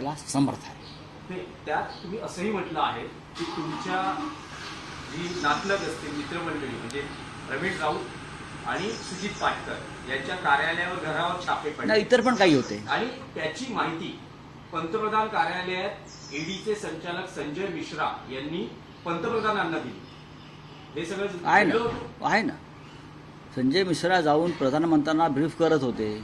करायला समर्थ आहे. त्यात तुम्ही असंही म्हटलं आहे की तुमच्या जी नातलग असते मित्रमंडळी म्हणजे रमेश राऊत आणि सुजित पाटकर यांच्या कार्यालयावर घरावर छापे ना पडले इतर पण काही होते आणि त्याची माहिती पंतप्रधान कार्यालयात ईडीचे संचालक संजय मिश्रा यांनी पंतप्रधानांना दिली. हे सगळं आहे घडलं ना होतं? आहे ना. संजय मिश्रा जाऊन प्रधानमंत्र्यांना ब्रीफ करत होते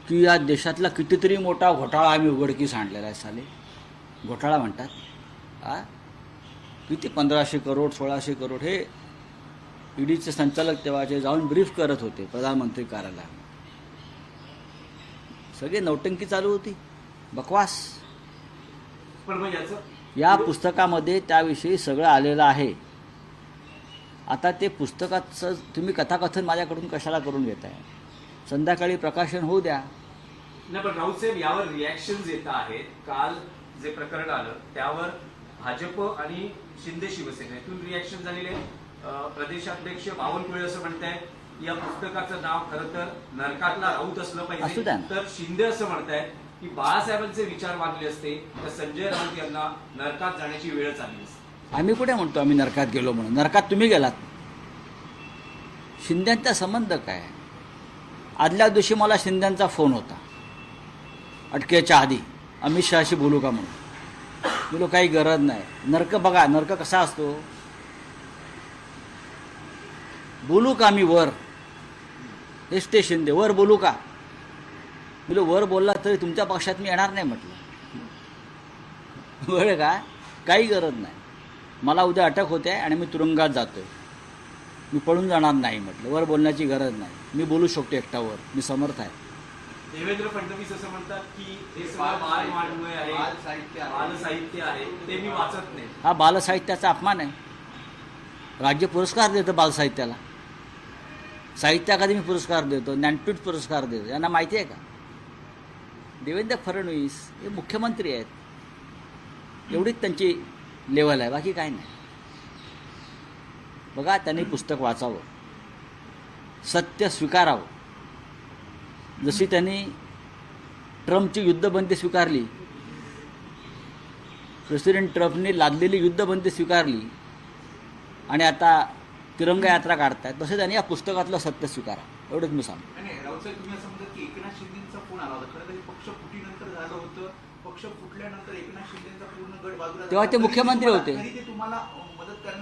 की या देशातला कितीतरी मोठा घोटाळा आम्ही उघडकीस आणलेला आहे. साले घोटाळा म्हणतात आ किती 1500 करोड 1600 करोड हे ईडीचे संचालक तेव्हाचे जाऊन ब्रीफ करत होते प्रधानमंत्री कार्यालयात. सगळे नौटंकी चालू होती, बकवास. पण मग याचं या पुस्तकामध्ये त्याविषयी सगळं आलेलं आहे. आता ते पुस्तकाचं तुम्ही कथाकथन माझ्याकडून कशाला करून घेताय? संध्याकाळी प्रकाशन होऊ द्या. नाही, पण राऊत साहेब यावर रिॲक्शन येत आहेत. काल जे प्रकरण आलं त्यावर भाजप आणि शिंदे शिवसेनेतून रिॲक्शन झालेले आहे. प्रदेशाध्यक्ष बावनकुळे असं म्हणतायत या पुस्तकाचं नाव खरं तर नरकातला राऊत असलं असू पाहिजे. द्या ना. तर शिंदे असं म्हणतायत की बाळासाहेबांचे विचार मानले असते तर संजय राऊत यांना नरकात जाण्याची वेळच आली असते. आम्ही कुठे म्हणतो आम्ही नरकात गेलो म्हणून? नरकात तुम्ही गेलात. शिंद्यांचा संबंध काय? आदल्या दिवशी मला शिंद्यांचा फोन होता अटकेच्या आधी, अमित शहाशी बोलू का म्हणून. बोलो काही गरज नाही. नरक बघा, नरक कसा असतो. बोलू का मी वर? एस टी शिंदे वर बोलू का? बोलो वर बोलला तरी तुमच्या पक्षात मी येणार नाही म्हटलं. बरं का, काही गरज नाही. मला उद्या अटक होते आणि मी तुरुंगात जातोय, मी पळून जाणार नाही म्हटलं. वर बोलण्याची गरज नाही, मी बोलू शकतो एकटावर, मी समर्थ आहे. देवेंद्र फडणवीस असं म्हणतात की हे सगळं बालवाङ्मय आहे, बालसाहित्य आहे, ते मी वाचत नाही. हा बालसाहित्याचा अपमान आहे. राज्य पुरस्कार देतं बालसाहित्याला, साहित्य अकादमी पुरस्कार देतो, ज्ञानपीठ पुरस्कार देतो. यांना माहिती आहे का? देवेंद्र फडणवीस हे मुख्यमंत्री आहेत, एवढीच त्यांची लेवल आहे, बाकी काय नाही. बघा, त्यांनी पुस्तक वाचावं, सत्य स्वीकारावं. जशी त्यांनी ट्रम्पची युद्धबंदी स्वीकारली, प्रेसिडेंट ट्रम्पने लादलेली युद्धबंदी स्वीकारली आणि आता तिरंगा यात्रा काढतायत, तसे त्यांनी या पुस्तकातलं सत्य स्वीकारा. एवढंच मी सांगतो. राऊत साहेब, तुम्ही असं म्हणतात की एकनाथ शिंदेचा फोन आला होता. खरं तर पक्ष फुटीनंतर झालं होतं. पक्ष फुटल्यानंतर एकनाथ शिंदेचा पूर्ण गट बाजूला तेव्हा ते मुख्यमंत्री होते. तरी ते तुम्हाला मदत करण्यासाठी